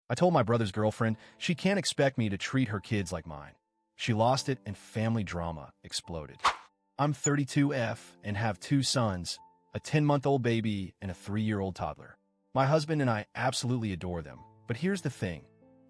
I told my brother's girlfriend she can't expect me to treat her kids like mine. She lost it and family drama exploded. I'm 32F and have two sons, a 10-month-old baby and a 3-year-old toddler. My husband and I absolutely adore them, but here's the thing.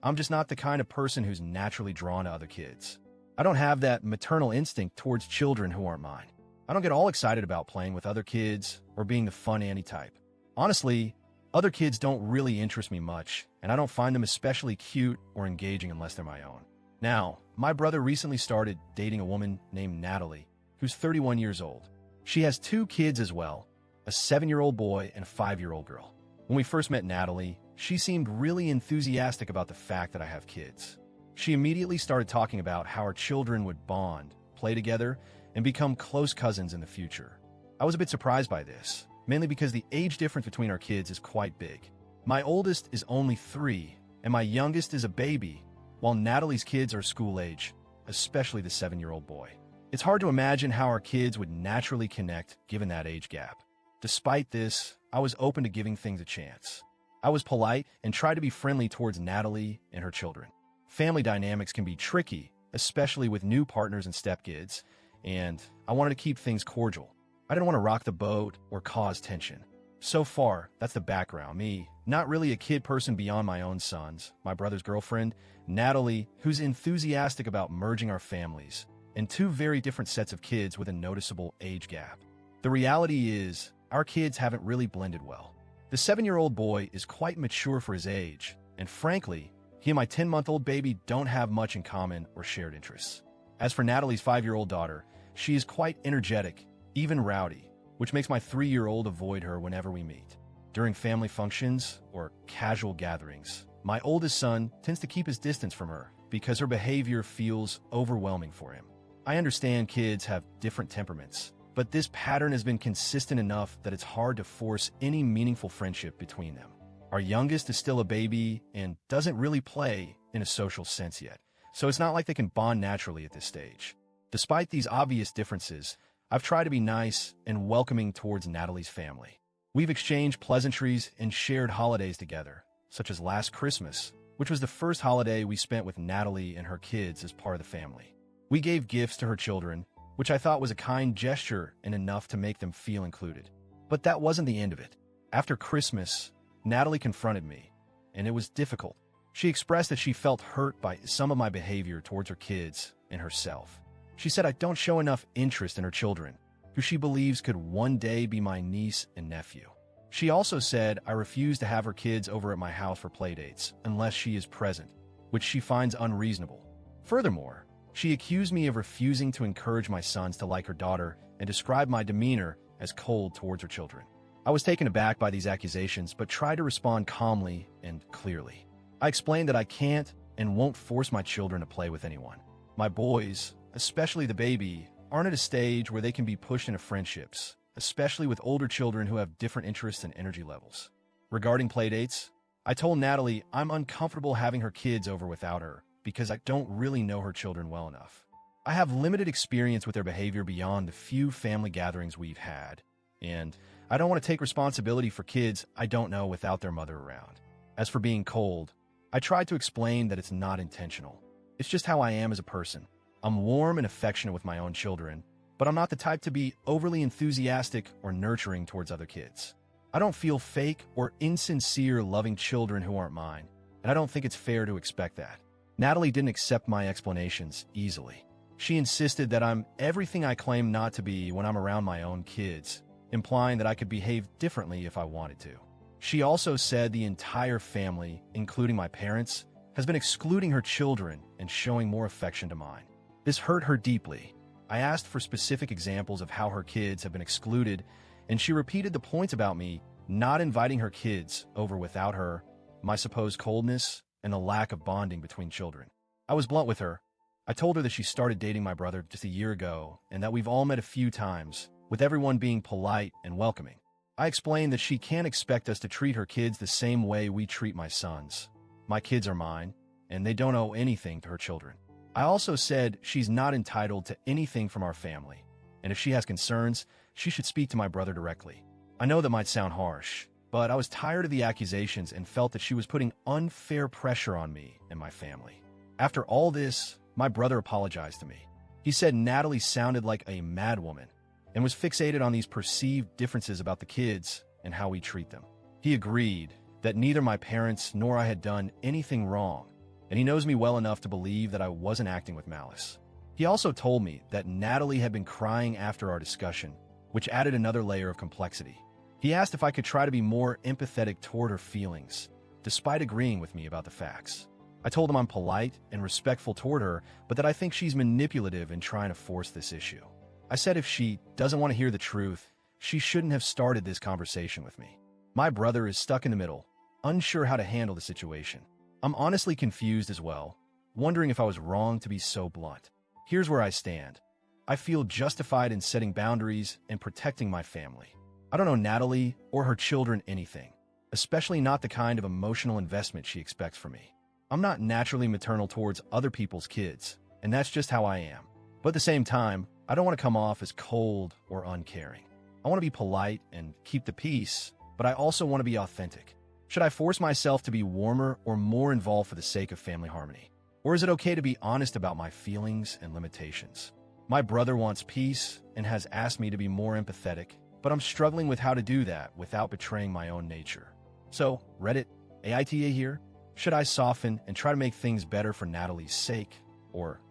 I'm just not the kind of person who's naturally drawn to other kids. I don't have that maternal instinct towards children who aren't mine. I don't get all excited about playing with other kids or being the fun Annie type. Honestly, other kids don't really interest me much, and I don't find them especially cute or engaging unless they're my own. Now, my brother recently started dating a woman named Natalie, who's 31 years old. She has 2 kids as well, a 7-year-old boy and a 5-year-old girl. When we first met Natalie, she seemed really enthusiastic about the fact that I have kids. She immediately started talking about how our children would bond, play together, and become close cousins in the future. I was a bit surprised by this, mainly because the age difference between our kids is quite big. My oldest is only 3, and my youngest is a baby, while Natalie's kids are school age, especially the 7-year-old boy. It's hard to imagine how our kids would naturally connect given that age gap. Despite this, I was open to giving things a chance. I was polite and tried to be friendly towards Natalie and her children. Family dynamics can be tricky, especially with new partners and stepkids, and I wanted to keep things cordial. I didn't want to rock the boat or cause tension. So far, that's the background. Me, not really a kid person beyond my own sons, my brother's girlfriend, Natalie, who's enthusiastic about merging our families, and 2 very different sets of kids with a noticeable age gap. The reality is, our kids haven't really blended well. The 7-year-old boy is quite mature for his age, and frankly, he and my 10-month-old baby don't have much in common or shared interests. As for Natalie's 5-year-old daughter, she is quite energetic, even rowdy, which makes my 3-year-old avoid her whenever we meet. During family functions or casual gatherings, my oldest son tends to keep his distance from her because her behavior feels overwhelming for him. I understand kids have different temperaments, but this pattern has been consistent enough that it's hard to force any meaningful friendship between them. Our youngest is still a baby and doesn't really play in a social sense yet, so it's not like they can bond naturally at this stage. Despite these obvious differences, I've tried to be nice and welcoming towards Natalie's family. We've exchanged pleasantries and shared holidays together, such as last Christmas, which was the first holiday we spent with Natalie and her kids as part of the family. We gave gifts to her children, which I thought was a kind gesture and enough to make them feel included. But that wasn't the end of it. After Christmas, Natalie confronted me, and it was difficult. She expressed that she felt hurt by some of my behavior towards her kids and herself. She said I don't show enough interest in her children, who she believes could one day be my niece and nephew. She also said I refuse to have her kids over at my house for playdates unless she is present, which she finds unreasonable. Furthermore, she accused me of refusing to encourage my sons to like her daughter and described my demeanor as cold towards her children. I was taken aback by these accusations, but tried to respond calmly and clearly. I explained that I can't and won't force my children to play with anyone. My boys, especially the baby, aren't at a stage where they can be pushed into friendships, especially with older children who have different interests and energy levels. Regarding playdates, I told Natalie I'm uncomfortable having her kids over without her because I don't really know her children well enough. I have limited experience with their behavior beyond the few family gatherings we've had, and I don't want to take responsibility for kids I don't know without their mother around. As for being cold, I tried to explain that it's not intentional. It's just how I am as a person. I'm warm and affectionate with my own children, but I'm not the type to be overly enthusiastic or nurturing towards other kids. I don't feel fake or insincere loving children who aren't mine, and I don't think it's fair to expect that. Natalie didn't accept my explanations easily. She insisted that I'm everything I claim not to be when I'm around my own kids, implying that I could behave differently if I wanted to. She also said the entire family, including my parents, has been excluding her children and showing more affection to mine. This hurt her deeply. I asked for specific examples of how her kids have been excluded, and she repeated the points about me not inviting her kids over without her, my supposed coldness, and the lack of bonding between children. I was blunt with her. I told her that she started dating my brother just a year ago and that we've all met a few times, with everyone being polite and welcoming. I explained that she can't expect us to treat her kids the same way we treat my sons. My kids are mine, and they don't owe anything to her children. I also said she's not entitled to anything from our family, and if she has concerns, she should speak to my brother directly. I know that might sound harsh, but I was tired of the accusations and felt that she was putting unfair pressure on me and my family. After all this, my brother apologized to me. He said Natalie sounded like a madwoman and was fixated on these perceived differences about the kids and how we treat them. He agreed that neither my parents nor I had done anything wrong, and he knows me well enough to believe that I wasn't acting with malice. He also told me that Natalie had been crying after our discussion, which added another layer of complexity. He asked if I could try to be more empathetic toward her feelings, despite agreeing with me about the facts. I told him I'm polite and respectful toward her, but that I think she's manipulative in trying to force this issue. I said if she doesn't want to hear the truth, she shouldn't have started this conversation with me. My brother is stuck in the middle, unsure how to handle the situation. I'm honestly confused as well, wondering if I was wrong to be so blunt. Here's where I stand. I feel justified in setting boundaries and protecting my family. I don't know Natalie or her children anything, especially not the kind of emotional investment she expects from me. I'm not naturally maternal towards other people's kids, and that's just how I am. But at the same time, I don't want to come off as cold or uncaring. I want to be polite and keep the peace, but I also want to be authentic. Should I force myself to be warmer or more involved for the sake of family harmony? Or is it okay to be honest about my feelings and limitations? My brother wants peace and has asked me to be more empathetic, but I'm struggling with how to do that without betraying my own nature. So, Reddit, AITA here. Should I soften and try to make things better for Natalie's sake? Or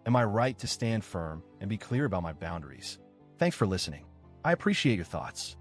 am I right to stand firm and be clear about my boundaries? Thanks for listening. I appreciate your thoughts.